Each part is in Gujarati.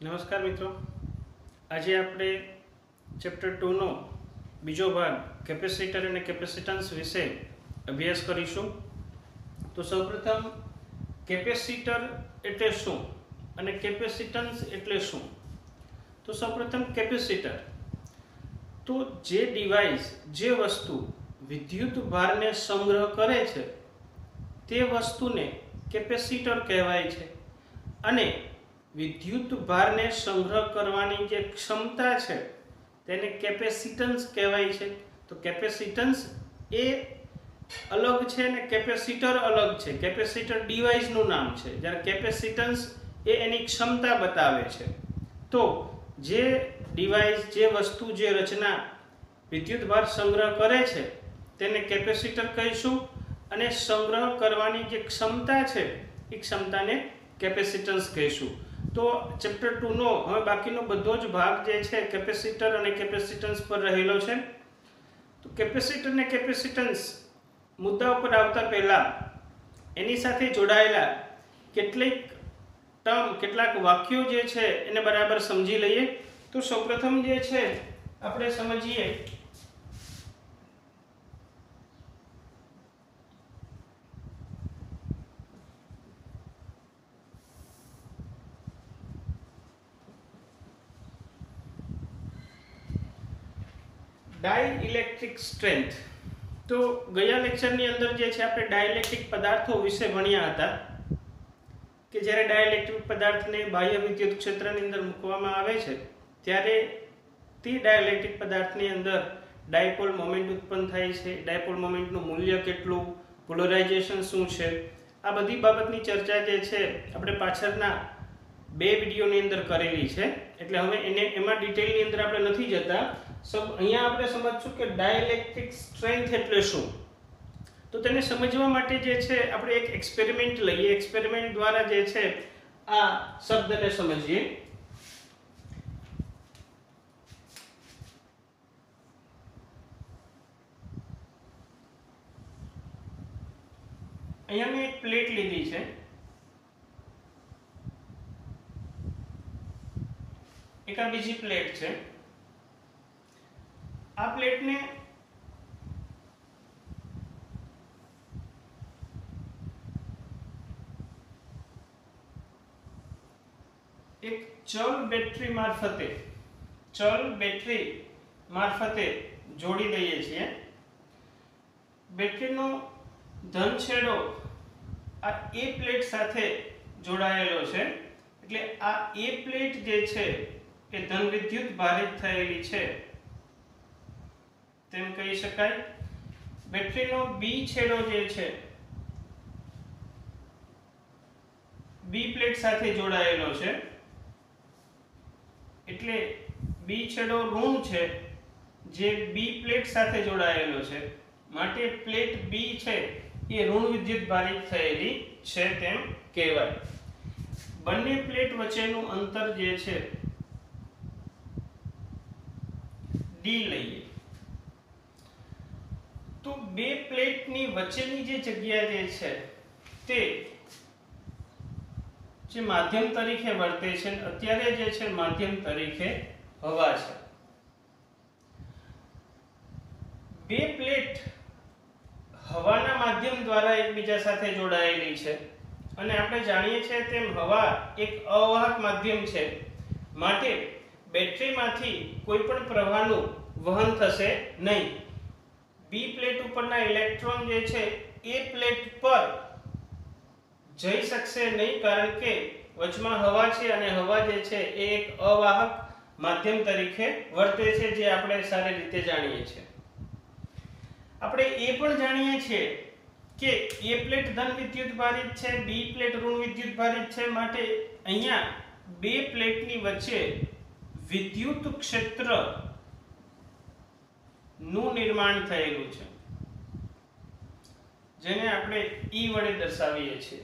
નમસ્કાર મિત્રો, આજે આપણે ચેપ્ટર 2 નો બીજો ભાગ કેપેસિટર અને કેપેસિટન્સ વિશે અભ્યાસ કરીશું. તો સૌપ્રથમ કેપેસિટર એટલે શું અને કેપેસિટન્સ એટલે શું? તો સૌપ્રથમ કેપેસિટર તો જે ડિવાઇસ, જે વસ્તુ વિદ્યુત ભારને સંગ્રહ કરે છે તે વસ્તુને કેપેસિટર કહેવાય છે અને વિદ્યુત ભારને સંગ્રહ કરવાની જે ક્ષમતા છે તેને કેપેસિટન્સ કહેવાય છે. તો કેપેસિટન્સ એ અલગ છે અને કેપેસિટર અલગ છે. કેપેસિટર ડિવાઇસનું નામ છે, જ્યારે કેપેસિટન્સ એ એની ક્ષમતા બતાવે છે. તો જે ડિવાઇસ, જે વસ્તુ, જે રચના વિદ્યુત ભાર સંગ્રહ કરે છે તેને કેપેસિટર કહીશું અને સંગ્રહ કરવાની જે ક્ષમતા છે એ ક્ષમતાને કેપેસિટન્સ કહીશું. તો ચેપ્ટર 2 નો હવે બાકીનો બધો જ ભાગ જે છે કેપેસિટર અને કેપેસિટન્સ પર રહેલો છે. તો કેપેસિટર અને કેપેસિટન્સ મુદ્દા ઉપર આવતા પહેલા એની સાથે જોડાયેલા કેટલાક વાક્યો જે છે એને બરાબર સમજી લઈએ. તો સૌપ્રથમ જે છે આપણે સમજીએ ડાઇલેક્ટ્રિક સ્ટ્રેન્થ. તો ગયા લેક્ચરની અંદર જે છે આપણે ડાઇલેક્ટ્રિક પદાર્થો વિશે ભણ્યા હતા કે જ્યારે ડાઇલેક્ટ્રિક પદાર્થને બાહ્ય વિદ્યુત ક્ષેત્રની અંદર મૂકવામાં આવે છે ત્યારે તે ડાઇલેક્ટ્રિક પદાર્થની અંદર ડાયપોલ મોમેન્ટ ઉત્પન્ન થાય છે. ડાયપોલ મોમેન્ટનું મૂલ્ય કેટલું, પોલરાઇઝેશન શું છે, આ બધી બાબતની ચર્ચા જે છે આપણે પાછળના 2 વિડીયોની અંદર કરેલી છે, એટલે હવે એમાં ડિટેલની અંદર આપણે નથી જતા. અહીંયા આપણે સમજશું કે ડાઇલેક્ટ્રિક સ્ટ્રેન્થ એટલે શું. તો તેને સમજવા માટે જે છે આપણે એક એક્સપેરિમેન્ટ લઈએ. એક્સપેરિમેન્ટ દ્વારા જે છે આ શબ્દને સમજીએ. અહીંયા મેં એક પ્લેટ લીધી છે, એક આ બીજી પ્લેટ છે. આ પ્લેટને એક ચલ બેટરી મારફતે જોડી દઈએ છીએ. બેટરીનો ધન છેડો આ એ પ્લેટ સાથે જોડાયેલો છે, એટલે આ એ પ્લેટ જે છે એ ધન વિદ્યુત ભારિત થયેલી છે તેમ કહી શકાય. બેટરીનો બી છેડો જે છે બી પ્લેટ સાથે જોડાયેલો છે, એટલે બી છેડો ઋણ છે જે બી પ્લેટ સાથે જોડાયેલો છે, માટે પ્લેટ બી છે એ ઋણ વિદ્યુત ભારિત થયેલી છે તેમ કહેવાય. બંને પ્લેટ વચ્ચેનું અંતર જે છે ડી લઈએ. તો બે પ્લેટની વચ્ચેની જે જગ્યા જે છે તે જે માધ્યમ તરીકે વર્તે છે, અત્યારે જે છે માધ્યમ તરીકે હવા છે. બે પ્લેટ હવાના માધ્યમ દ્વારા એકબીજા સાથે જોડાયેલી છે અને આપણે જાણીએ છીએ તેમ હવા એક અવાહક માધ્યમ છે, માટે બેટરીમાંથી કોઈ પણ પ્રવાહનું વહન થશે નહીં. બી પ્લેટ ઉપરના ઇલેક્ટ્રોન જે છે એ પ્લેટ પર જઈ શકશે નહીં, કારણ કે વચમાં હવા છે અને હવા જે છે એ એક અવાહક માધ્યમ તરીકે વર્તે છે, જે આપણે સારી રીતે જાણીએ છીએ. આપણે એ પણ જાણીએ છીએ કે એ પ્લેટ ધન વિદ્યુત ભારિત છે, બી પ્લેટ ઋણ વિદ્યુત ભારિત છે, માટે અહીંયા બે પ્લેટની વચ્ચે વિદ્યુત ક્ષેત્ર નું નિર્માણ થયેલું છે, જેને આપણે E વડે દર્શાવીએ છીએ.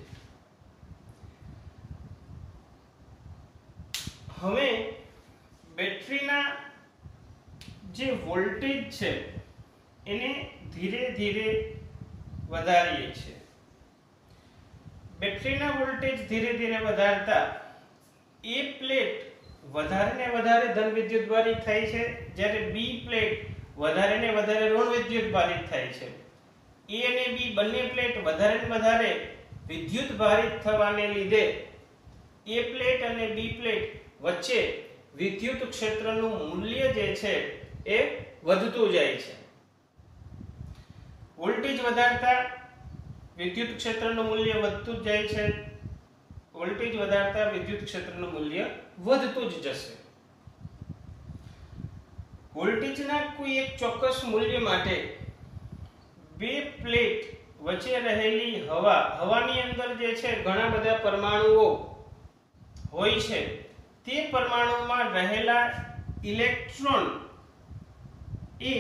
હવે બેટરીના જે વોલ્ટેજ છે એને ધીરે ધીરે વધારીએ છીએ. બેટરીના વોલ્ટેજ ધીરે ધીરે વધારતા એ પ્લેટ વધારે ને વધારે ધન વિદ્યુત ભારિત થાય છે, જ્યારે બી પ્લેટ વધારે ને વધારે ઋણ વિદ્યુત ભારિત થાય છે. એ અને બી બંને પ્લેટ વધારે ને વધારે વિદ્યુત ભારિત થવાને લીધે એ પ્લેટ અને બી પ્લેટ વચ્ચે વિદ્યુત ક્ષેત્રનું મૂલ્ય જે છે એ વધતું જાય છે. વોલ્ટેજ વધારતા વિદ્યુત ક્ષેત્રનું મૂલ્ય વધતું જ જાય છે. વોલ્ટેજ વધારતા વિદ્યુત ક્ષેત્રનું મૂલ્ય વધતું જ જશે. વોલ્ટેજના કોઈ એક ચોક્કસ મૂલ્ય માટે બે પ્લેટ વચ્ચે રહેલી હવાની અંદર જે છે ઘણા બધા પરમાણુઓ હોય છે. તે પરમાણુમાં રહેલા ઇલેક્ટ્રોન એ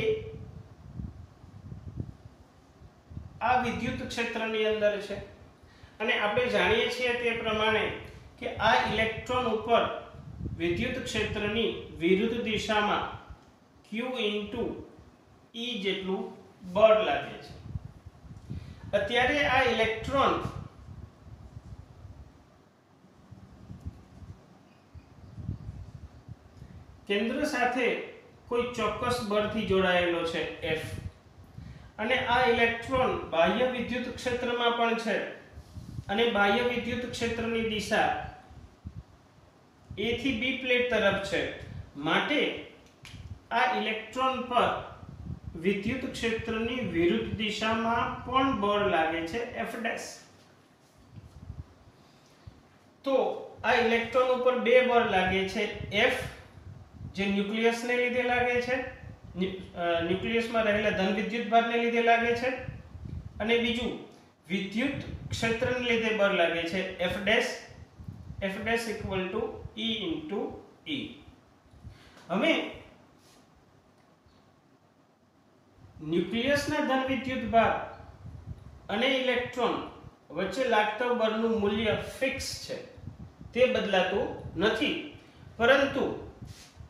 આ વિદ્યુત ક્ષેત્રની અંદર છે, અને આપણે જાણીએ છીએ તે પ્રમાણે કે આ ઇલેક્ટ્રોન ઉપર વિદ્યુત ક્ષેત્રની વિરુદ્ધ દિશામાં q * E જેટલું બળ લાગે છે. અત્યારે આ ઇલેક્ટ્રોન કેન્દ્ર સાથે કોઈ ચોક્કસ બળથી જોડાયેલો છે F, અને આ ઇલેક્ટ્રોન બાહ્ય વિદ્યુત ક્ષેત્રમાં પણ છે, અને બાહ્ય વિદ્યુત ક્ષેત્રની દિશા A થી B પ્લેટ તરફ છે. માટે આ ઇલેક્ટ્રોન પર વિદ્યુત ક્ષેત્રની વિરુદ્ધ દિશામાં પણ બળ લાગે છે F'. તો આ ઇલેક્ટ્રોન ઉપર બે બળ લાગે છે, F જે ન્યુક્લિયસને લીધે લાગે છે, ન્યુક્લિયસમાં રહેલા ધન વિદ્યુત ભારને લીધે લાગે છે, અને બીજું વિદ્યુત ક્ષેત્રને લીધે બળ લાગે છે F'. F' equal to E into E. હવે ન્યુક્લિયસના ધન વિદ્યુત ભાર અને ઇલેક્ટ્રોન વચ્ચે લાગતા બળનું મૂલ્ય ફિક્સ છે, તે બદલાતું નથી. પરંતુ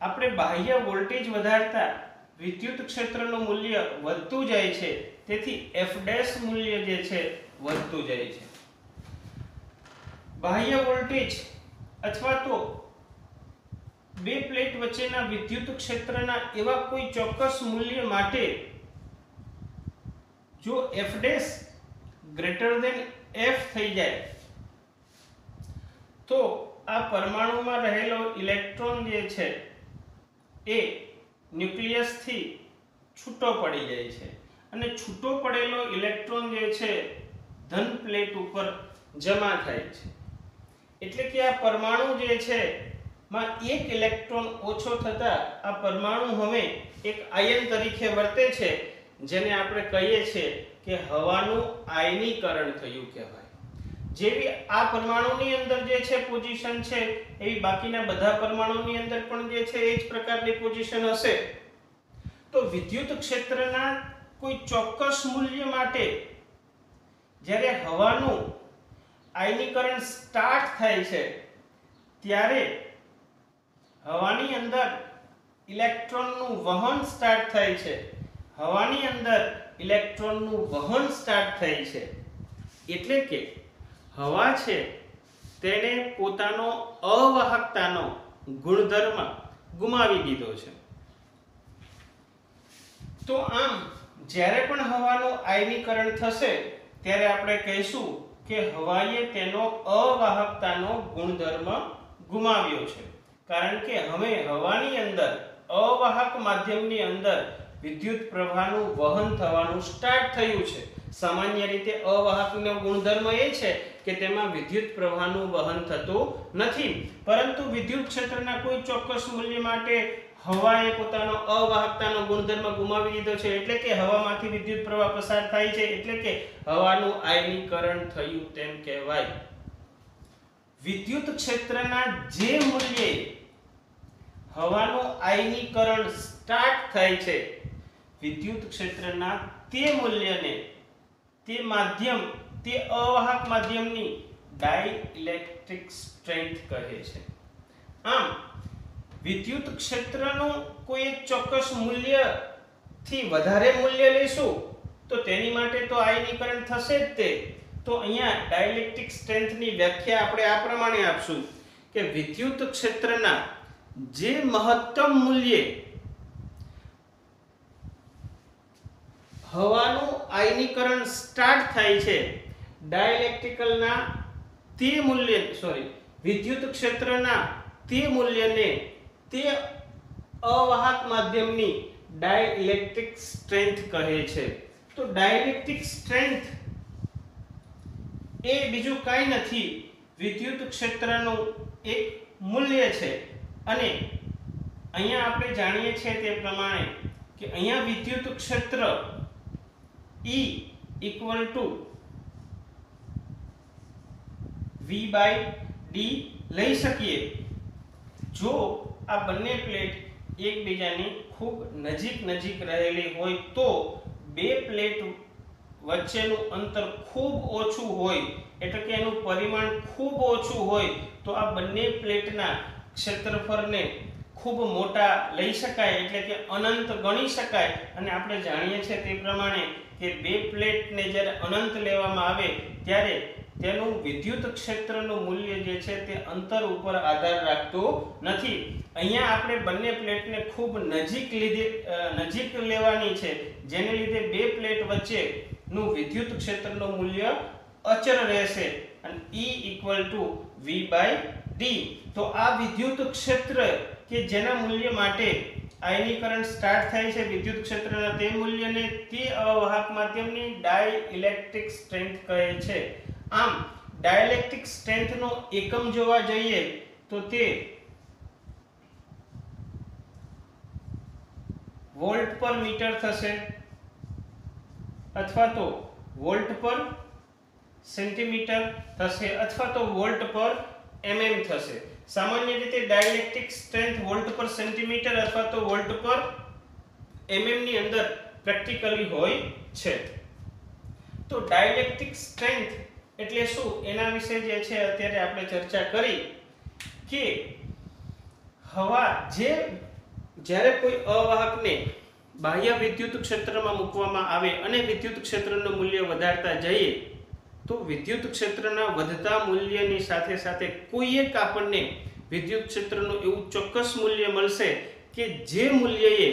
આપણે બાહ્ય વોલ્ટેજ વધારતા વિદ્યુત ક્ષેત્રનું મૂલ્ય વધતું જાય છે, તેથી F' મૂલ્ય જે છે વધતું જાય છે. બાહ્ય વોલ્ટેજ અથવા તો બે પ્લેટ વચ્ચેના વિદ્યુત ક્ષેત્રના એવા કોઈ ચોક્કસ મૂલ્ય માટે જો F' ગ્રેટર ધેન F થઈ જાય તો આ પરમાણુમાં રહેલો ઇલેક્ટ્રોન જે છે એ ન્યુક્લિયસથી છૂટો પડી જાય છે, અને છૂટો પડેલો ઇલેક્ટ્રોન જે છે ધન પ્લેટ ઉપર જમા થાય છે. એટલે કે આ પરમાણુ જે છે માં એક ઇલેક્ટ્રોન ઓછો થતા આ પરમાણુ હવે એક આયન તરીકે વર્તે છે, જેને આપણે કહીએ છીએ કે હવાનું આયનીકરણ થયું કહેવાય. જેવી આ પરમાણુની અંદર જે છે પોઝિશન છે એવી બાકીના બધા પરમાણુની અંદર પણ જે છે એ જ પ્રકારની પોઝિશન હશે. તો વિદ્યુત ક્ષેત્રના કોઈ ચોક્કસ મૂલ્ય માટે જ્યારે હવાનું આયનીકરણ સ્ટાર્ટ થાય છે ત્યારે હવાની અંદર ઇલેક્ટ્રોનનું વહન સ્ટાર્ટ થાય છે. હવાની અંદર ઇલેક્ટ્રોનનું વહન સ્ટાર્ટ થાય છે, એટલે કે હવા છે તેણે પોતાનો અવાહકતાનો ગુણધર્મ ગુમાવી દીધો છે. તો આમ જ્યારે પણ હવાનું આયનીકરણ થશે ત્યારે આપણે કહીશું કે હવાએ તેનો અવાહકતાનો ગુણધર્મ ગુમાવ્યો છે, કારણ કે હવે હવાની અંદર અવાહક માધ્યમની અંદર વિદ્યુત પ્રવાહનું વહન થવાનું સ્ટાર્ટ થયું છે. સામાન્ય રીતે અવાહકનો ગુણધર્મ એ છે કે તેમાં વિદ્યુત પ્રવાહનું વહન થતું નથી, પરંતુ વિદ્યુત ક્ષેત્રના કોઈ ચોક્કસ મૂલ્ય માટે હવાએ પોતાનો અવાહકતાનો ગુણધર્મ ગુમાવી દીધો છે, એટલે કે હવામાંથી વિદ્યુત પ્રવાહ પસાર થાય છે, એટલે કે હવાનું આયનીકરણ થયું તેમ કહેવાય. વિદ્યુત ક્ષેત્રના જે મૂલ્યે હવાનું આયનીકરણ સ્ટાર્ટ થાય છે, વિદ્યુત ક્ષેત્રના તે મૂલ્યને તે માધ્યમ તે અવાહક માધ્યમની ડાઇલેક્ટ્રિક સ્ટ્રેન્થ કહે છે. આમ વિદ્યુત ક્ષેત્રનું કોઈ એક ચોક્કસ મૂલ્યથી વધારે મૂલ્ય લેશું તો તેની માટે તો આયનીકરણ થશે જ તે. તો અહીંયા ડાઇલેક્ટ્રિક સ્ટ્રેન્થની વ્યાખ્યા આપણે આ પ્રમાણે આપશું કે વિદ્યુત ક્ષેત્રના જે મહત્તમ મૂલ્યે હવાનું આયનીકરણ સ્ટાર્ટ થાય છે ડાઇલેક્ટ્રિકલના તે મૂલ્ય વિદ્યુત ક્ષેત્રના તે મૂલ્યને તે અવાહક માધ્યમની ડાઇલેક્ટ્રિક સ્ટ્રેન્થ કહે છે. તો ડાઇલેક્ટ્રિક સ્ટ્રેન્થ એ બીજું કાંઈ નથી, વિદ્યુત ક્ષેત્રનું એક મૂલ્ય છે. અને અહીંયા આપણે જાણીએ છીએ તે પ્રમાણે કે અહીંયા વિદ્યુત ક્ષેત્ર E equal to V/d લઈ શકીએ જો આ બંને પ્લેટ એકબીજાની ખૂબ નજીક રહેલી હોય. તો બે પ્લેટ વચ્ચેનું અંતર ખૂબ ઓછું હોય, એટલે કે એનું પરિમાણ ખૂબ ઓછું હોય, તો આ બંને પ્લેટના ક્ષેત્રફળને ખૂબ મોટા લઈ શકાય, એટલે કે અનંત ગણી શકાય. અને આપણે જાણીએ છીએ તે પ્રમાણે કે બે પ્લેટને જ્યારે અનંત લેવામાં આવે ત્યારે તેનું વિદ્યુત ક્ષેત્રનું મૂલ્ય જે છે તે અંતર ઉપર આધાર રાખતું નથી. અહીંયા આપણે બંને પ્લેટને ખૂબ નજીક લેવાની છે, જેને લીધે બે પ્લેટ વચ્ચેનું વિદ્યુત ક્ષેત્રનું મૂલ્ય અચળ રહેશે અને E = V/d. તો આ વિદ્યુત ક્ષેત્ર કે જેના મૂલ્ય માટે આયનીકરણ સ્ટાર્ટ થાય છે વિદ્યુત ક્ષેત્રના તે મૂલ્યને તે અવાહક માધ્યમની ડાઇલેક્ટ્રિક સ્ટ્રેન્થ કહે છે. આમ ડાઇલેક્ટ્રિક સ્ટ્રેન્થનો એકમ જોવા જઈએ તો તે વોલ્ટ પર મીટર થશે, અથવા તો વોલ્ટ પર સેન્ટીમીટર થશે, અથવા તો વોલ્ટ પર mm થશે. સામાન્ય રીતે ડાઇલેક્ટ્રિક સ્ટ્રેન્થ વોલ્ટ પર સેન્ટીમીટર અથવા તો વોલ્ટ પર mm ની અંદર પ્રેક્ટિકલી હોય છે. તો ડાઇલેક્ટ્રિક સ્ટ્રેન્થ એટલે શું એના વિશે જે છે અત્યારે આપણે ચર્ચા કરી કે હવા જ્યારે કોઈ અવાહકને બાહ્ય વિદ્યુત ક્ષેત્રમાં મૂકવામાં આવે અને વિદ્યુત ક્ષેત્રનું મૂલ્ય વધારતા જઈએ તો વિદ્યુત ક્ષેત્રના વધતા મૂલ્યની સાથે સાથે કોઈ એક આપણને વિદ્યુત ક્ષેત્રનું એવું ચોક્કસ મૂલ્ય મળશે કે જે મૂલ્યએ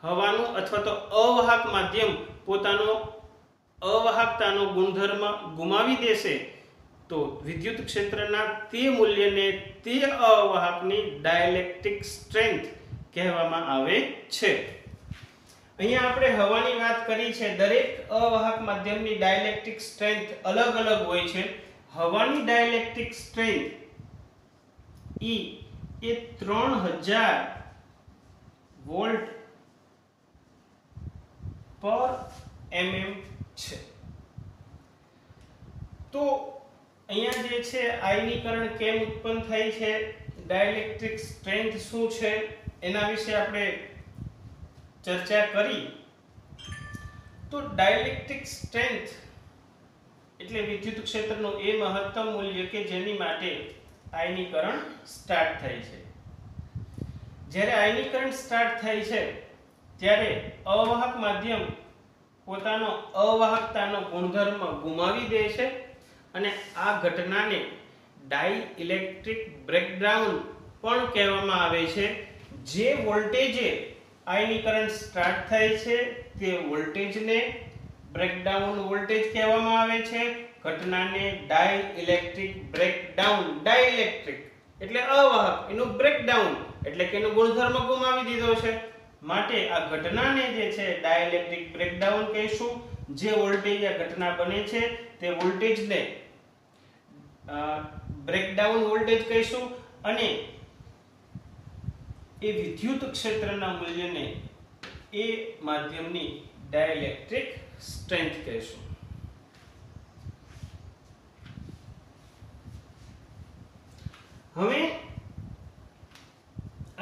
હવાનું અથવા તો અવાહક માધ્યમ પોતાનો અવાહકતાનો ગુણધર્મ ગુમાવી દેશે. તો વિદ્યુત ક્ષેત્રના તે મૂલ્યને તે અવાહકની ડાઇલેક્ટ્રિક સ્ટ્રેન્થ કહેવામાં આવે છે. અહીંયા આપણે હવાની વાત કરી છે. દરેક અવાહક માધ્યમની ડાઇલેક્ટ્રિક સ્ટ્રેન્થ અલગ હોય છે. હવાની ડાઇલેક્ટ્રિક સ્ટ્રેન્થ E એ 3000 વોલ્ટ પર mm છે. તો અહીંયા જે છે આયનીકરણ કેમ ઉત્પન્ન થાય છે, ડાઇલેક્ટ્રિક સ્ટ્રેન્થ શું છે એના વિશે આપણે ચર્ચા કરી. તો ડાઇલેક્ટ્રિક સ્ટ્રેન્થ એટલે વિદ્યુત ક્ષેત્રનું એ મહત્તમ મૂલ્ય કે જેની માટે આયનીકરણ સ્ટાર્ટ થાય છે. જ્યારે આયનીકરણ સ્ટાર્ટ થાય છે ત્યારે અવાહક માધ્યમ પોતાનો અવાહકતાનો ગુણધર્મ ગુમાવી દે છે અને આ ઘટનાને ડાઇલેક્ટ્રિક બ્રેકડાઉન પણ કહેવામાં આવે છે. જે વોલ્ટેજે આયનીકરણ સ્ટાર્ટ થાય છે તે વોલ્ટેજને બ્રેકડાઉન વોલ્ટેજ કહેવામાં આવે છે. ઘટનાને ડાઇલેક્ટ્રિક બ્રેકડાઉન, ડાઇલેક્ટ્રિક એટલે અવાહક, એનું બ્રેકડાઉન એટલે કે એનો ગુણધર્મ ગુમાવી દીધો છે, માટે આ ઘટનાને જે છે ડાઇલેક્ટ્રિક બ્રેકડાઉન કહીશું. જે વોલ્ટેજ આ ઘટના બને છે તે વોલ્ટેજને બ્રેકડાઉન વોલ્ટેજ કહીશું અને એ વિદ્યુત ક્ષેત્રના મૂલ્યને એ માધ્યમની ડાઇલેક્ટ્રિક સ્ટ્રેન્થ કહીશું. હવે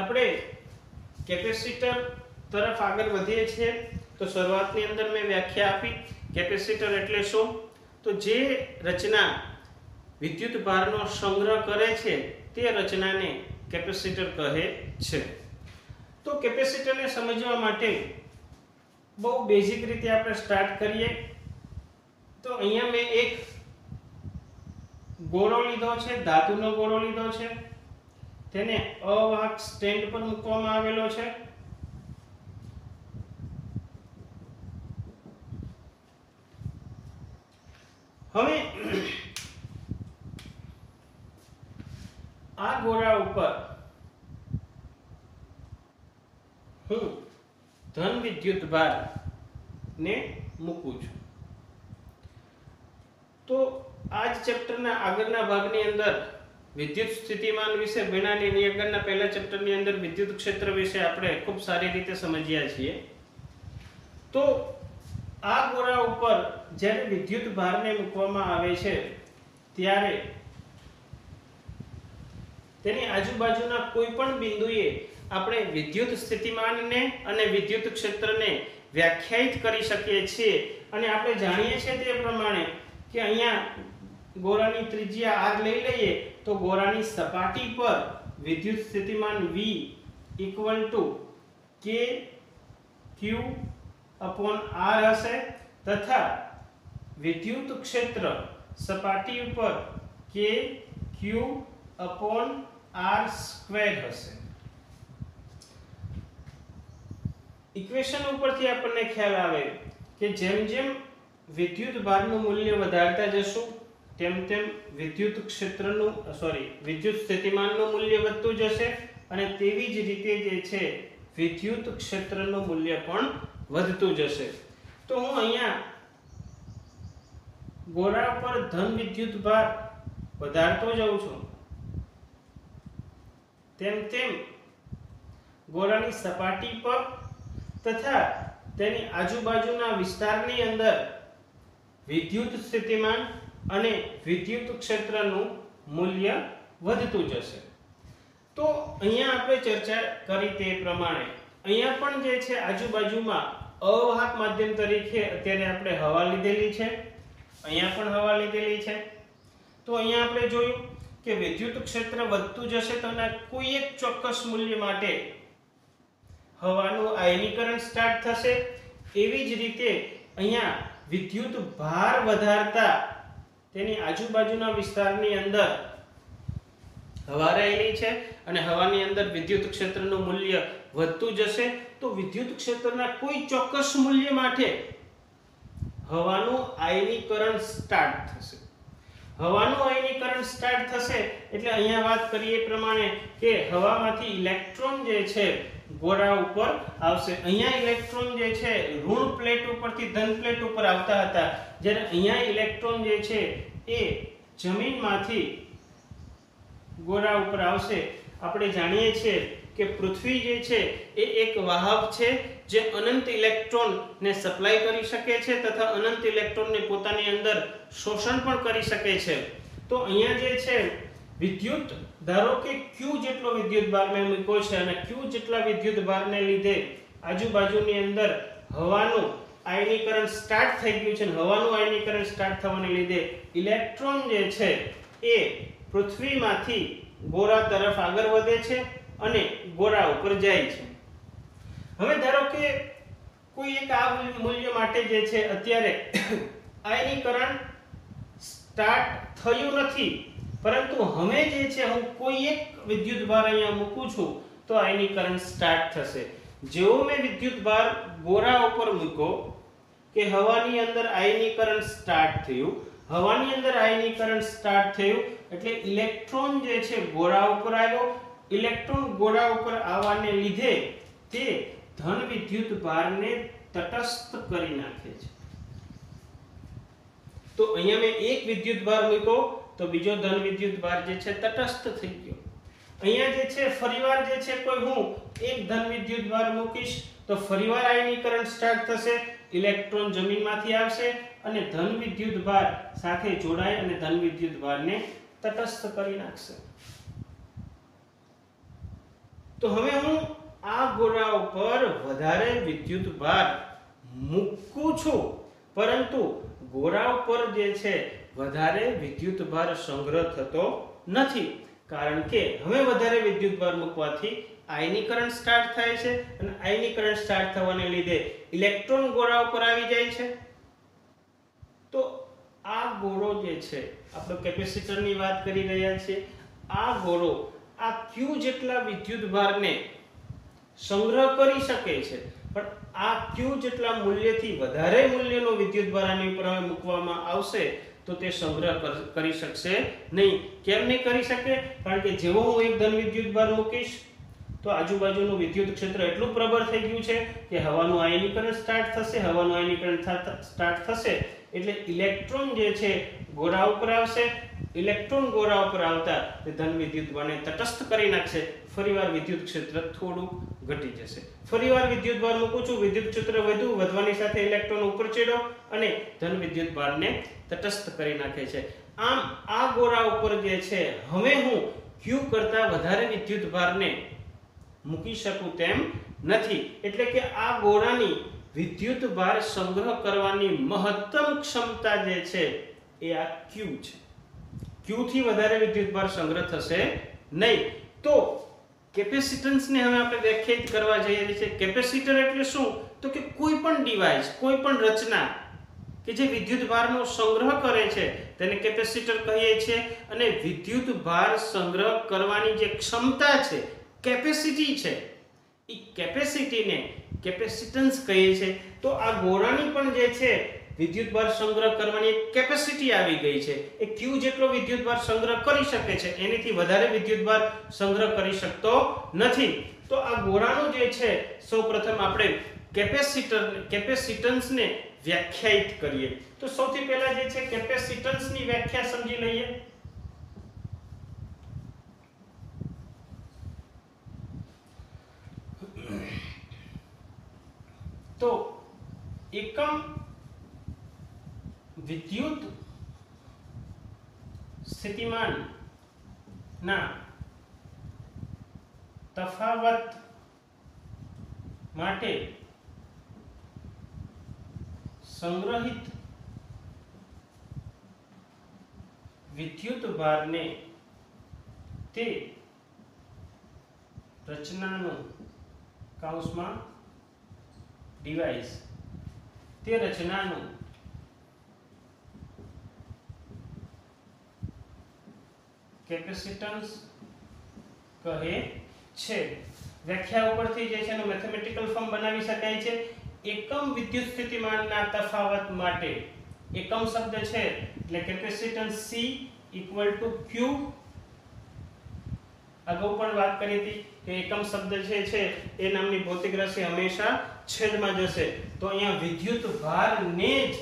આપણે કેપેસિટર તરફ આગળ વધીએ છીએ. તો શરૂઆતની અંદર મેં વ્યાખ્યા આપી કેપેસિટર એટલે શું, તો જે રચના વિદ્યુત ભારનો સંગ્રહ કરે છે તે રચનાને કેપેસિટર કહે છે. તો કેપેસિટરને સમજવા માટે બહુ બેઝિક રીતે આપણે સ્ટાર્ટ કરીએ. તો અહીંયા મેં એક ગોળો લીધો છે, ધાતુનો ગોળો લીધો છે. તેને અવાહક સ્ટેન્ડ પર મૂકવામાં આવેલો છે. હવે આ ગોળા ઉપર હું ધન વિદ્યુત ભાર ને મૂકું છું. તો આ જ ચેપ્ટરના આગળના ભાગની અંદર વિદ્યુત સ્થિતિમાન વિશે ભણ્યા એની આગળના પહેલા ચેપ્ટરની અંદર વિદ્યુત ક્ષેત્ર વિશે આપણે ખૂબ સારી રીતે સમજ્યા છીએ. તો આ ગોળા ઉપર જ્યારે વિદ્યુત ભારને મૂકવામાં આવે છે ત્યારે તેની આજુબાજુના કોઈ પણ બિંદુએ આપણે વિદ્યુત સ્થિતિમાનને અને વિદ્યુત ક્ષેત્રને વ્યાખ્યાયિત કરી શકીએ છીએ. અને આપણે જાણીએ છીએ તે પ્રમાણે કે અહીંયા ગોળાની ત્રિજ્યા r લઈ લઈએ તો ગોળાની સપાટી પર વિદ્યુત સ્થિતિમાન V = k q r હશે તથા વિદ્યુત ક્ષેત્ર સપાટી ઉપર k q r² હશે. ઇક્વેશન ઉપરથી આપણને ખ્યાલ આવે કે જેમ જેમ વિદ્યુત ભારનું મૂલ્ય વધારતા જશું તેમ તેમ વિદ્યુત સ્થિતિમાનનું મૂલ્ય વધતું જશે અને તેવી જ રીતે જે છે વિદ્યુત ક્ષેત્રનું મૂલ્ય પણ વધતું જશે. તો હું અહીંયા ગોળા પર ધન વિદ્યુત ભાર વધારતો જાઉં છું તેમ તેમ ગોળાની સપાટી પર તથા તેની આજુબાજુના વિસ્તારની અંદર વિદ્યુત સ્થિતિમાન અને વિદ્યુત ક્ષેત્રનું મૂલ્ય વધતું જશે. તો અહીંયા આપણે ચર્ચા કરી તે પ્રમાણે અહીંયા પણ જે છે આજુબાજુમાં અવાહક માધ્યમ તરીકે અત્યારે આપણે હવા લીધેલી છે, અહીંયા પણ હવા લીધેલી છે. તો અહીંયા આપણે જોયું કે વિદ્યુત ક્ષેત્ર વધતું જશે તો કોઈ એક ચોક્કસ મૂલ્ય માટે હવાનું આયનીકરણ સ્ટાર્ટ થશે. એવી જ રીતે અહીંયા વિદ્યુત ભાર વધારતા તેની આજુબાજુના વિસ્તારની અંદર હવા રહેલી છે અને હવાની અંદર વિદ્યુત ક્ષેત્રનું મૂલ્ય વધતું જશે. તો વિદ્યુત ક્ષેત્રના કોઈ ચોક્કસ મૂલ્ય માટે હવાનું આયનીકરણ સ્ટાર્ટ થશે. હવાનું આયનીકરણ સ્ટાર્ટ થશે એટલે અહીંયા વાત કરીએ પ્રમાણે કે હવામાંથી ઇલેક્ટ્રોન જે છે ગોળા ઉપર આવશે. અહીંયા ઇલેક્ટ્રોન જે છે ઋણ પ્લેટ ઉપરથી ધન પ્લેટ ઉપર આવતા હતા, જ્યારે અહીંયા ઇલેક્ટ્રોન જે છે એ જમીનમાંથી ગોળા ઉપર આવશે. આપણે જાણીએ છીએ કે પૃથ્વી જે છે એ એક વાહક છે જે અનંત ઇલેક્ટ્રોનને સપ્લાય કરી શકે છે તથા અનંત ઇલેક્ટ્રોનને પોતાની અંદર શોષણ પણ કરી શકે છે. તો અહીંયા જે છે વિદ્યુત ધારો કે q જેટલો વિદ્યુત ભાર મેં મૂક્યો છે અને q જેટલા વિદ્યુત ભારને લીધે આજુબાજુની અંદર હવાનું આયનીકરણ સ્ટાર્ટ થઈ ગયું છે અને હવાનું આયનીકરણ સ્ટાર્ટ થવાને લીધે ઇલેક્ટ્રોન જે છે એ પૃથ્વીમાંથી ગોળા તરફ આગળ વધે છે અને ગોળા ઉપર જાય છે. હવે ધારો કે કોઈ એક આ મૂલ્ય માટે જે છે અત્યારે આયનીકરણ સ્ટાર્ટ થયું નથી, પરંતુ હવે જે છે હું કોઈ એક વિદ્યુત ભાર અહીંયા મૂકું છું તો આયનીકરણ સ્ટાર્ટ થશે. જેવો મેં વિદ્યુત ભાર ગોળા ઉપર મૂક્યો કે હવાની અંદર આયનીકરણ સ્ટાર્ટ થયું, હવાની અંદર આયનીકરણ સ્ટાર્ટ થયું એટલે ઇલેક્ટ્રોન જે છે ગોળા ઉપર આવ્યો. ઇલેક્ટ્રોન ગોળા ઉપર આવવાને લીધે તે ધન વિદ્યુત ભારને તટસ્થ કરી નાખે છે. તો અહીંયા મેં એક વિદ્યુત ભાર મૂક્યો તો બીજો ધન વિદ્યુત ભાર જે છે તટસ્થ થઈ ગયો. અહીંયા જે છે ફરીવાર જે છે કોઈ હું એક ધન વિદ્યુત ભાર મૂકીશ તો ફરીવાર આયનીકરણ સ્ટાર્ટ થશે, ઇલેક્ટ્રોન જમીનમાંથી આવશે અને ધન વિદ્યુત ભાર સાથે જોડાય અને ધન વિદ્યુત ભારને તટસ્થ કરી નાખશે. તો હવે હું આ ગોળા ઉપર વધારે વિદ્યુત ભાર મૂકું છું, પરંતુ ગોળા ઉપર જે છે વધારે વિદ્યુત ભાર સંગ્રહ થતો નથી, કારણ કે હવે વધારે વિદ્યુત ભાર મૂકવાથી આયનીકરણ સ્ટાર્ટ થાય છે અને આયનીકરણ સ્ટાર્ટ થવાને લીધે ઇલેક્ટ્રોન ગોળા ઉપર આવી જાય છે. તો આ ગોળો જે છે આપણે કેપેસિટરની વાત કરી રહ્યા છીએ, આ ગોળો આ Q જેટલા વિદ્યુત ભારને સંગ્રહ કરી શકે છે, પણ આ Q જેટલા મૂલ્યથી વધારે મૂલ્યનો વિદ્યુત ભાર આની ઉપર મૂકવામાં આવશે તો તે સંગ્રહ કરી શકશે નહીં. કેમ નહીં કરી શકે? કારણ કે જેવો હું એક ધન વિદ્યુત ભાર મૂકીશ તો આજુબાજુનું વિદ્યુત ક્ષેત્ર એટલું પ્રબળ થઈ ગયું છે કે હવાનું આયનીકરણ સ્ટાર્ટ થશે. હવાનું આયનીકરણ સ્ટાર્ટ થશે એટલે ઇલેક્ટ્રોન જે છે ગોળા ઉપર આવશે. ઇલેક્ટ્રોન ગોળા ઉપર આવતા તે ધન વિદ્યુત ભારને તટસ્થ કરી નાખશે. ફરીવાર વિદ્યુત ક્ષેત્ર થોડું ઘટી જશે. ફરીવાર વિદ્યુત ભાર મૂકું છું, વિદ્યુત ક્ષેત્ર વધવાની સાથે ઇલેક્ટ્રોન ઉપર ચડ્યો અને ધન વિદ્યુત ભારને તટસ્થ કરી નાખે છે. આમ આ ગોળા ઉપર જે છે હવે હું Q કરતા વધારે વિદ્યુત ભારને મૂકી શકું તેમ નથી. એટલે કે આ ગોળાની વિદ્યુત ભાર સંગ્રહ કરવાની મહત્તમ ક્ષમતા જે છે એ આ Q છે. Q થી વધારે વિદ્યુત ભાર સંગ્રહ થશે નહીં. તો કેપેસિટન્સને હવે આપણે વ્યાખ્યાયિત કરવા જઈએ છીએ. કેપેસિટર એટલે શું? તો કે કોઈ પણ ડિવાઇસ, કોઈ પણ રચના કે જે વિદ્યુત ભારનો સંગ્રહ કરે છે તેને કેપેસિટર કહીએ છીએ. અને વિદ્યુત ભાર સંગ્રહ કરવાની જે ક્ષમતા છે, કેપેસિટી છે, એ કેપેસિટીને કેપેસિટન્સ કહીએ છીએ. તો આ ગોળાની પણ જે છે વિદ્યુત ભાર સંગ્રહ કરવાની એક કેપેસિટી આવી ગઈ છે. એ Q જેટલો વિદ્યુત ભાર સંગ્રહ કરી શકે છે, એનાથી વધારે વિદ્યુત ભાર સંગ્રહ કરી શકતો નથી. તો આ ગોળાનું જે છે સૌપ્રથમ આપણે કેપેસિટન્સને વ્યાખ્યાયિત કરીએ. તો સૌથી પહેલા જે છે કેપેસિટન્સની વ્યાખ્યા સમજી લઈએ. તો એકમ વિદ્યુત સ્થિતિમાન ના તફાવત માટે સંગ્રહિત વિદ્યુત ભારને તે રચનાનું કૌંસમાં ડિવાઇસ, તે રચનાનું કેપેસિટન્સ કહે છે. વ્યાખ્યા ઉપરથી જે છે એનું મેથેમેટિકલ ફોર્મ બનાવી શકાય છે. એકમ વિદ્યુત સ્થિતિમાનના તફાવત માટે, એકમ શબ્દ છે એટલે કેપેસિટન્સ C = Q. અગાઉ પણ વાત કરી હતી કે એકમ શબ્દ જે છે એ નામની ભૌતિક રાશિ હંમેશા છેદમાં જશે. તો અહીંયા વિદ્યુત ભારને જ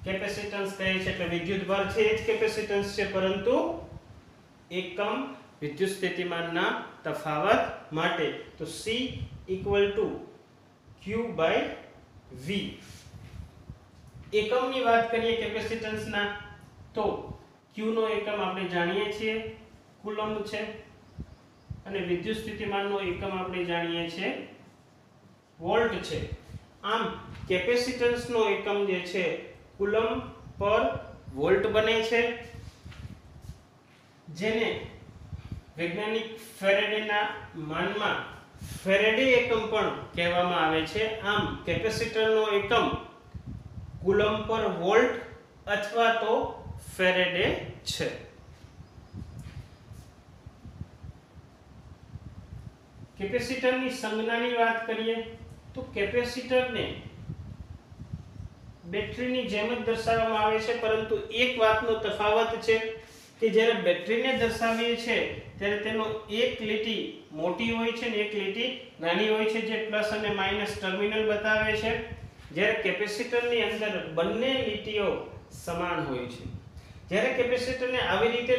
કેપેસિટન્સ કહે છે. એટલે વિદ્યુત ભાર છે એ જ કેપેસિટન્સ છે, પરંતુ એકમ વિદ્યુત સ્થિતિમાનના તફાવત માટે. તો C = Q/V. એકમની વાત કરીએ કેપેસિટન્સના તો Q નો એકમ આપણે જાણીએ છીએ કુલમ્બ છે અને વિદ્યુત સ્થિતિમાનનો એકમ આપણે જાણીએ છીએ વોલ્ટ છે. આમ કેપેસિટન્સનો એકમ જે છે કુલમ્બ પર વોલ્ટ બને છે, જેને વૈજ્ઞાનિક ફેરેડેના માનમાં ફેરેડે એકમ પણ કહેવામાં આવે છે. આમ કેપેસિટરનો એકમ કુલમ્બ પર વોલ્ટ અથવા તો ફેરેડે છે. કેપેસિટરની સંજ્ઞાની વાત કરીએ તો કેપેસિટરને બેટરીની જેમ જ દર્શાવવામાં આવે છે, પરંતુ એક વાતનો તફાવત છે કે જ્યારે બેટરીને દર્શાવીએ છીએ ત્યારે તેનો એક લીટી મોટી હોય છે અને એક લીટી નાની હોય છે, જે પ્લસ અને માઈનસ ટર્મિનલ બતાવે છે. જ્યારે કેપેસિટરની અંદર બંને લીટીઓ સમાન હોય છે. જ્યારે કેપેસિટરને આવી રીતે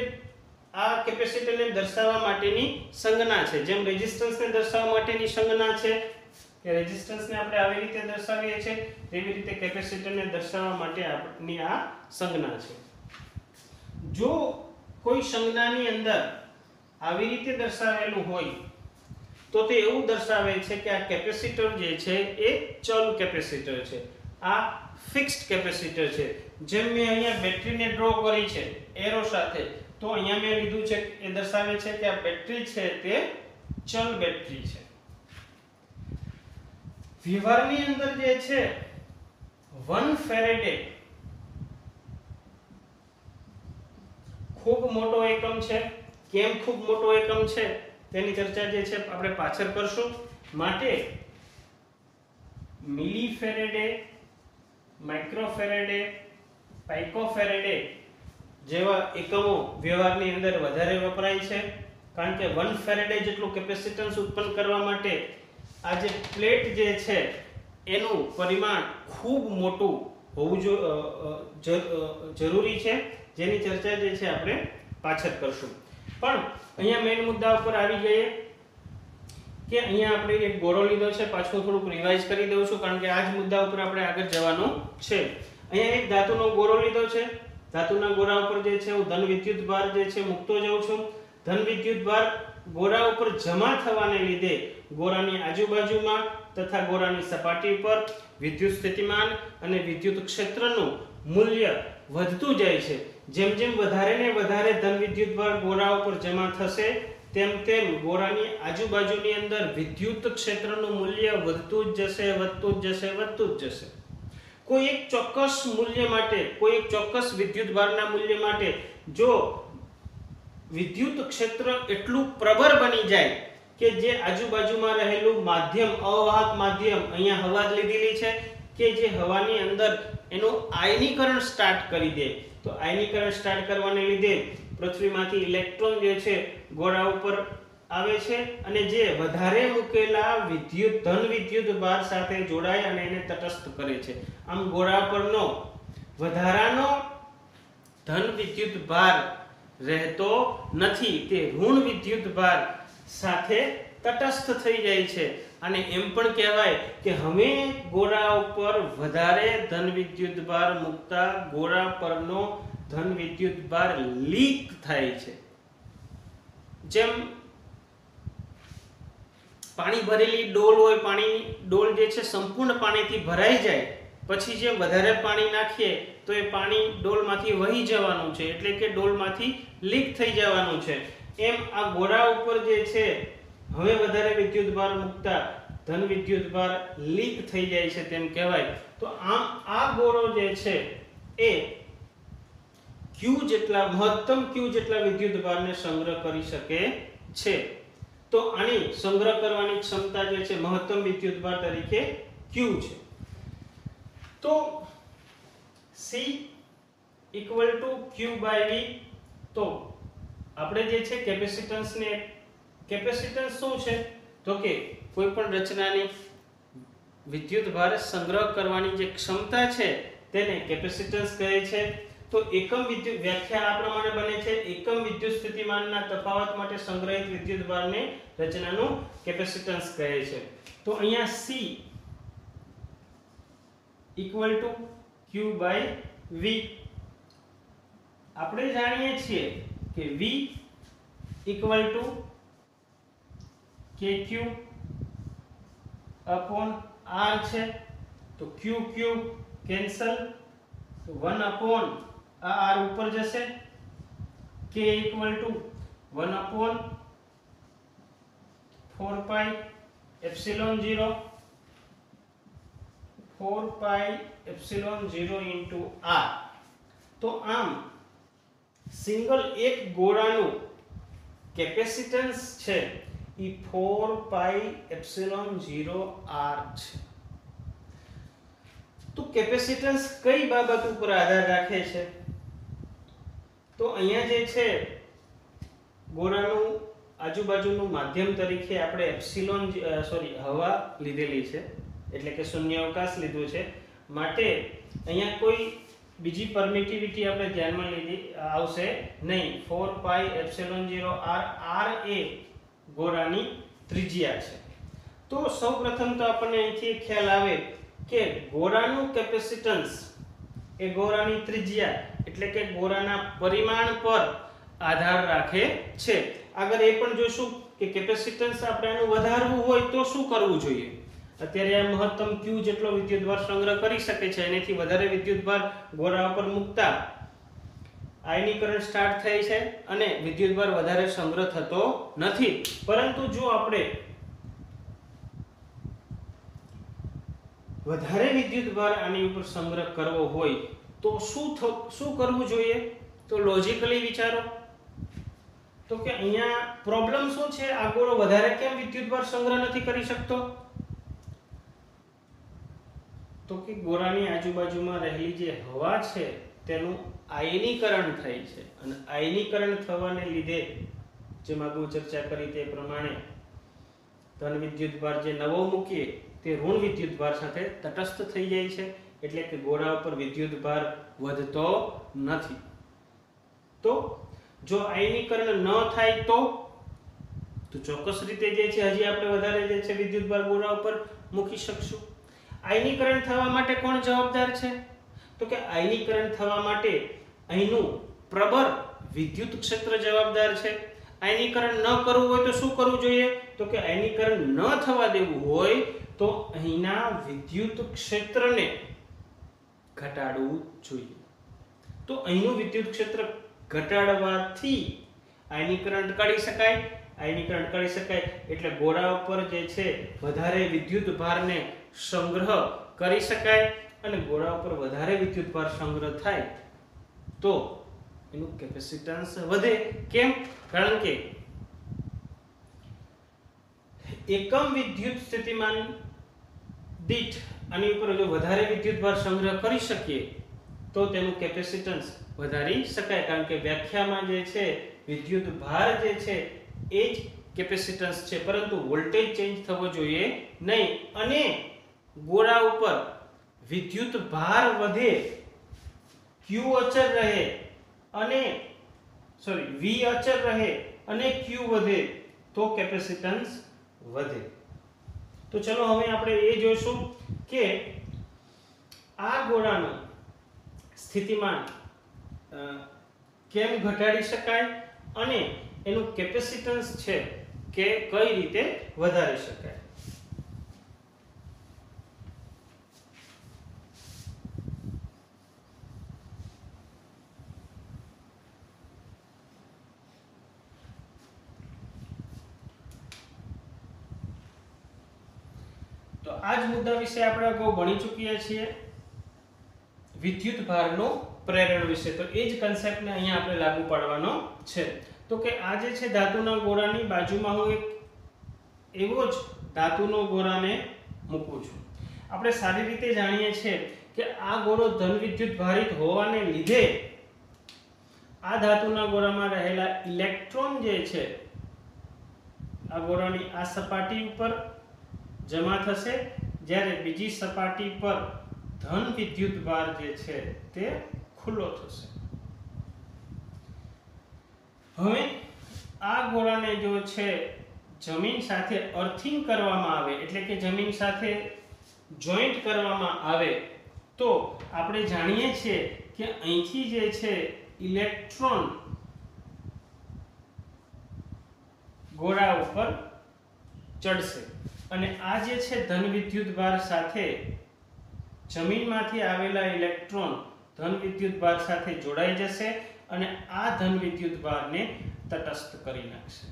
આ કેપેસિટરને દર્શાવવા માટેની સંજ્ઞા છે, જેમ રેઝિસ્ટન્સને દર્શાવવા માટેની સંજ્ઞા છે કે રેઝિસ્ટન્સને આપણે આવી રીતે દર્શાવીએ છીએ, તેવી રીતે કેપેસિટરને દર્શાવવા માટે આપણી આ સંજ્ઞા છે. જો કોઈ સંજ્ઞાની અંદર આવી રીતે દર્શાવેલું હોય તો તે એવું દર્શાવે છે કે આ કેપેસિટર જે છે એ ચલ કેપેસિટર છે, આ ફિક્સ્ડ કેપેસિટર છે. જેમ મેં અહીંયા બેટરીને ડ્રો કરી છે એરો સાથે, તો અહીંયા મેં લીધું છે એ દર્શાવે છે કે આ બેટરી છે તે ચલ બેટરી છે. વ્યવહારની અંદર જે છે 1 ફેરેડે ખૂબ મોટો એકમ છે. કેમ ખૂબ મોટો એકમ છે? તેની ચર્ચા જે છે આપણે પાછળ કરશું. માટે મિલીફેરેડે, માઇક્રોફેરેડે, પાઇકોફેરેડે જેવા એકમો વ્યવહારની અંદર વધારે વપરાય છે, કારણ કે 1 ફેરેડે જેટલું કેપેસિટન્સ ઉત્પન્ન કરવા માટે આ જે પ્લેટ જે છે એનું પરિમાણ ખૂબ મોટું હોવું જરૂરી છે, જેની ચર્ચા જે છે આપણે પાછળ કરશું. પણ અહીંયા મેઇન મુદ્દા ઉપર આવી જઈએ કે અહીંયા આપણે એક ગોળો લીધો છે. પાછું થોડુંક રિવાઇઝ કરી દઉં છું, કારણ કે આ જ મુદ્દા ઉપર આપણે આગળ જવાનું છે. અહીંયા એક ધાતુનો ગોળો લીધો છે. ધાતુના ગોળા ઉપર જે છે હું ધન વિદ્યુત ભાર જે છે મૂકતો જાઉં છું. ધન વિદ્યુત ભાર ગોળા ઉપર જમા થવાને લીધે ગોળાની આજુબાજુમાં તથા ગોળાની સપાટી પર વિદ્યુત સ્થિતિમાન અને વિદ્યુત ક્ષેત્રનું મૂલ્ય વધતું જાય છે. જેમ જેમ વધારે ને વધારે ધન વિદ્યુત ભાર ગોળા ઉપર જમા થશે તેમ તેમ ગોળાની આજુબાજુની અંદર વિદ્યુત ક્ષેત્રનું મૂલ્ય વધતું જ જશે, વધતું જ જશે, વધતું જ જશે. કોઈ એક ચોક્કસ મૂલ્ય માટે, કોઈ એક ચોક્કસ વિદ્યુત ભારના મૂલ્ય માટે જો વિદ્યુત ક્ષેત્ર એટલું પ્રબળ બની જાય કે જે આજુબાજુમાં રહેલું માધ્યમ, અવાહક માધ્યમ, અહીંયા હવા જ લીધેલી છે, કે જે હવાની અંદર એનું આયનીકરણ સ્ટાર્ટ કરી દે, તો આયનીકરણ સ્ટાર્ટ કરવાને લીધે પૃથ્વીમાંથી ઇલેક્ટ્રોન જે છે ગોળા ઉપર આવે છે અને જે વધારે મૂકેલા ધન વિદ્યુત ભાર સાથે જોડાય અને એને તટસ્થ કરે છે. આમ ગોળા પરનો વધારાનો ધન વિદ્યુત ભાર રહેતો નથી, તે ઋણ વિદ્યુત ભાર સાથે તટસ્થ થઈ જાય છે. અને એમ પણ કહેવાય કે હવે ગોળા ઉપર વધારે ધન વિદ્યુત ભાર મૂકતા ગોળા પરનો ધન વિદ્યુત ભાર લીક થાય છે. જેમ પાણી ભરેલી ડોલ હોય, પાણીની ડોલ જે છે સંપૂર્ણ પાણીથી ભરાઈ જાય પછી જે વધારે પાણી નાખીએ તો એ પાણી ડોલમાંથી વહી જવાનું છે, એટલે કે ડોલમાંથી લીક થઈ જવાનું છે. એમ આ ગોળા ઉપર જે છે હવે વધારે વિદ્યુત ભાર મૂકતા ધન વિદ્યુત ભાર લીક થઈ જાય છે તેમ કહેવાય. તો આમ આ ગોળો જે છે એ Q જેટલા, મહત્તમ Q જેટલા વિદ્યુત ભારને સંગ્રહ કરી શકે છે. તો આની સંગ્રહ કરવાની ક્ષમતા જે છે મહત્તમ વિદ્યુત ભાર તરીકે Q છે. તો C equal to Q by V. તો આપણે જે છે કેપેસિટન્સને, કેપેસિટન્સ શું છે તો કે કોઈ પણ રચનાની વિદ્યુત ભાર સંગ્રહ કરવાની જે ક્ષમતા છે તેને કેપેસિટન્સ કહે છે. તો એકમ વિદ્યુત વ્યાખ્યા આ પ્રમાણે બને છે: એકમ વિદ્યુત સ્થિતિમાનના તફાવત માટે સંગ્રહિત વિદ્યુત ભારને રચનાનું કેપેસિટન્સ કહે છે. તો અહીંયા C equal to Q by V. આપણે જાણીએ છીએ કે V equal to KQ upon R છે. તો Q કેન્સલ, તો 1 upon આ R ઉપર જશે, K equal to 1 upon 4 pi epsilon 0 into R. તો આમ સિંગલ એક ગોળાનું કેપેસિટન્સ છે એ 4 pi epsilon 0 R છે. તો કેપેસિટન્સ કઈ બાબત ઉપર આધાર રાખે છે? તો અહીંયા જે છે ગોળાનું આજુબાજુનું માધ્યમ તરીકે આપણે હવા લીધેલી છે, એટલે કે શૂન્યાવકાશ લીધું છે. માટે અહીંયા કોઈ બીજી પરમિટિવિટી આપણે ધ્યાનમાં લીધી આવશે નહીં. 4 pi epsilon 0 R, R એ ગોળાની ત્રિજ્યા છે. તો સૌપ્રથમ તો આપણને અહીંથી ખ્યાલ આવે કે ગોળાનું કેપેસિટન્સ એ ગોળાની ત્રિજ્યા એટલે કે ગોળાના પરિમાણ પર આધાર રાખે છે. આગળ એ પણ જોઈશું કે કેપેસિટન્સ આપણે આનું વધારવું હોય તો શું કરવું જોઈએ. અત્યારે આ મહત્તમ Q જેટલો વિદ્યુતભાર સંગ્રહ કરી શકે છે, એનાથી વધારે વિદ્યુતભાર ગોળા પર મૂકતા આયનીકરણ સ્ટાર્ટ થાય છે અને વિદ્યુતભાર વધારે સંગ્રહ થતો નથી. પરંતુ જો આપણે વધારે વિદ્યુતભાર આની ઉપર સંગ્રહ કરવો હોય તો શું કરવું જોઈએ? તો લોજિકલી વિચારો તો કે અહીંયા પ્રોબ્લેમ શું છે? આ ગોળો વધારે કેમ વિદ્યુતભાર સંગ્રહ નથી કરી શકતો? તો કે ગોળાની આજુબાજુમાં રહેલી જે હવા છે તેનું આયનીકરણ થાય છે, અને આયનીકરણ થવાને લીધે જેમ આગળ ચર્ચા કરી તે પ્રમાણે ધન વિદ્યુતભાર જે નવો મૂકીએ તે ઋણ વિદ્યુતભાર સાથે તટસ્થ થઈ જાય છે, એટલે કે ગોળા ઉપર વિદ્યુતભાર વધતો નથી. તો જો આયનીકરણ ન થાય તો ચોક્કસ રીતે જે છે હજી આપણે વધારે જે છે વિદ્યુતભાર ગોળા ઉપર મૂકી શકશું. આયનીકરણ થવા માટે કોણ જવાબદાર છે? તો કે આયનીકરણ થવા માટે અહીંનું પ્રબળ વિદ્યુત ક્ષેત્ર જવાબદાર છે. આયનીકરણ ન કરવું હોય તો શું કરવું જોઈએ? તો કે આયનીકરણ ન થવા દેવું હોય તો અહીંના વિદ્યુત ક્ષેત્રને ઘટાડવું જોઈએ. તો અહીંનું વિદ્યુત ક્ષેત્ર ઘટાડવાથી આયનીકરણ અટકાવી શકાય. આયનીકરણ અટકાવી શકાય એટલે ગોળા ઉપર જે છે વધારે વિદ્યુત ભારને સંગ્રહ કરી શકાય, અને ગોળા ઉપર વધારે વિદ્યુત ભાર સંગ્રહ થાય તો એનું કેપેસિટન્સ વધે. કેમ? કારણ કે એકમ વિદ્યુત સ્થિતિમાન દીઠ આની ઉપર જો વધારે વિદ્યુત ભાર સંગ્રહ કરી શકીએ તો તેનું કેપેસિટન્સ વધારી શકાય, કારણ કે વ્યાખ્યામાં જે છે વિદ્યુત ભાર જે છે એ જ કેપેસિટન્સ છે, પરંતુ વોલ્ટેજ ચેન્જ થવો જોઈએ નહીં. અને ગોળા ઉપર વિદ્યુત ભાર વધે, Q અચળ રહે અને V અચળ રહે અને Q વધે તો કેપેસિટન્સ વધે. તો ચલો હવે આપણે એ જોઈશું કે આ ગોળાનું સ્થિતિમાન કેમ ઘટાડી શકાય અને એનું કેપેસિટન્સ છે કે કઈ રીતે વધારી શકાય. તો આ જ મુદ્દા વિશે આપણે અગાઉ ભણી ચૂક્યા છીએ, વિદ્યુત ભારનો પ્રેરણ વિશે. તો એ જ કન્સેપ્ટને અહીંયા આપણે લાગુ પાડવાનો છે. તો કે આ જે છે ધાતુના ગોળાની બાજુમાં હું એક એવો જ ધાતુનો ગોળાને મૂકું છું. આપણે સારી રીતે જાણીએ છીએ કે આ ગોળો ધન વિદ્યુત ભારિત હોવાને લીધે આ ધાતુના ગોળામાં રહેલા ઇલેક્ટ્રોન જે છે આ ગોળાની આ સપાટી ઉપર જમા થશે, જ્યારે બીજી સપાટી પર ધન વિદ્યુત ભાર જે છે તે ખુલ્લો થશે. હવે આ ગોળાને જો છે જમીન સાથે અર્થિંગ કરવામાં આવે, એટલે કે જમીન સાથે જોઈન્ટ કરવામાં આવે, તો આપણે જાણીએ છીએ કે અહીંથી જે છે ઇલેક્ટ્રોન ગોળા ઉપર ચડશે, અને આ જે છે ધન વિદ્યુત ભાર સાથે જમીનમાંથી આવેલા ઇલેક્ટ્રોન ધન વિદ્યુત ભાર સાથે જોડાઈ જશે અને આ ધન વિદ્યુત ભારને તટસ્થ કરી નાખશે.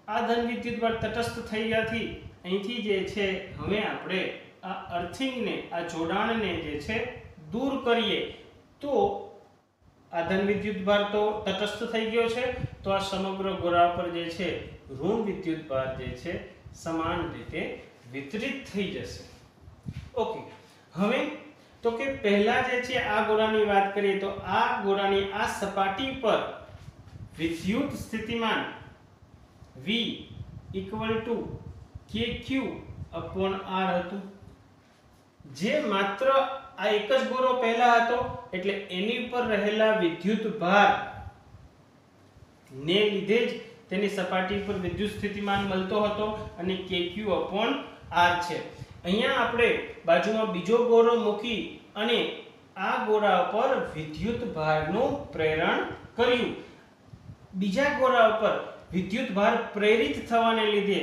આ ધન વિદ્યુત ભાર તટસ્થ થઈ ગયાથી અહીંથી જે છે હવે આપણે આ અર્થિંગને, આ જોડાણને જે છે દૂર કરીએ તો આ ધન વિદ્યુત ભાર તો તટસ્થ થઈ ગયો છે, તો આ સમગ્ર ગોળા પર જે છે ઋણ વિદ્યુત ભાર જે છે સમાન રીતે વિતરિત થઈ જશે. ઓકે, હવે તો કે પહેલા જે છે આ ગોળાની વાત કરીએ તો આ ગોળાની આ સપાટી પર વિદ્યુત સ્થિતિમાન V = KQ/R હતું, જે માત્ર આ એક જ ગોળો પહેલા હતો, એટલે એની ઉપર રહેલા વિદ્યુત ભાર ને લીધે જ તેની સપાટી પર વિદ્યુત સ્થિતિમાન મળતો હતો અને KQ/R છે. અહીંયા આપણે બાજુમાં બીજો ગોળો મૂકી અને આ ગોળા પર વિદ્યુત ભારનું પ્રેરણ કર્યું. બીજા ગોળા ઉપર વિદ્યુત ભાર પ્રેરિત થવાને લીધે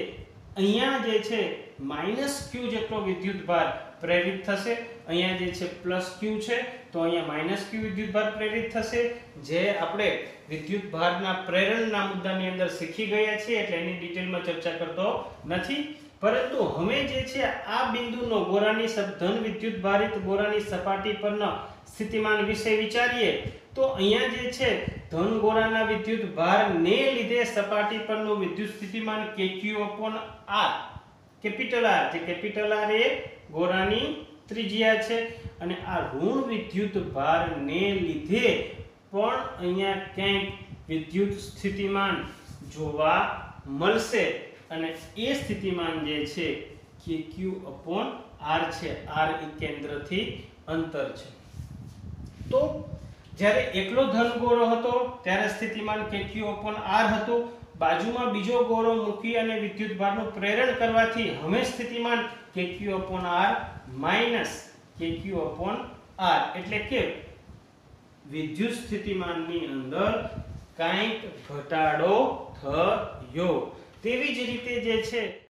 અહીંયા જે છે -Q જેટલો વિદ્યુત ભાર પ્રેરિત થશે. અહીંયા જે છે +Q છે તો અહીંયા -Q વિદ્યુત ભાર પ્રેરિત થશે, જે આપણે વિદ્યુત ભારના પ્રેરણના મુદ્દાની અંદર શીખી ગયા છીએ, એટલે એની ડિટેલમાં ચર્ચા કરતો નથી. પરંતુ હવે જે છે આ બિંદુનો ગોળાની ધન વિદ્યુત ભારિત ગોળાની સપાટી પરના સ્થિતિમાન વિશે વિચારીએ તો અહીંયા જે છે ધન ગોળાના વિદ્યુત ભારને લીધે સપાટી પરનું વિદ્યુત સ્થિતિમાન kq/r કેપિટલ R, જે કેપિટલ R એ ગોળાની ત્રિજ્યા છે અને આ ઋણ વિદ્યુત ભારને લીધે પણ અહીંયા ક્યાંક વિદ્યુત સ્થિતિમાન જોવા મળશે અને એ સ્થિતિમાન જે છે kq/r છે. r એ કેન્દ્રથી અંતર છે. તો જ્યારે એકલો ધન ગોળો હતો ત્યારે સ્થિતિમાન kq/r હતું. બાજુમાં બીજો ગોળો મૂકી અને વિદ્યુત ભારનું પ્રેરણ કરવાથી હંમેશા સ્થિતિમાન kq/r માઈનસ kq/r, એટલે કે વિદ્યુત સ્થિતિમાનની અંદર કાંઈક ઘટાડો થયો. તેવી જ રીતે જે છે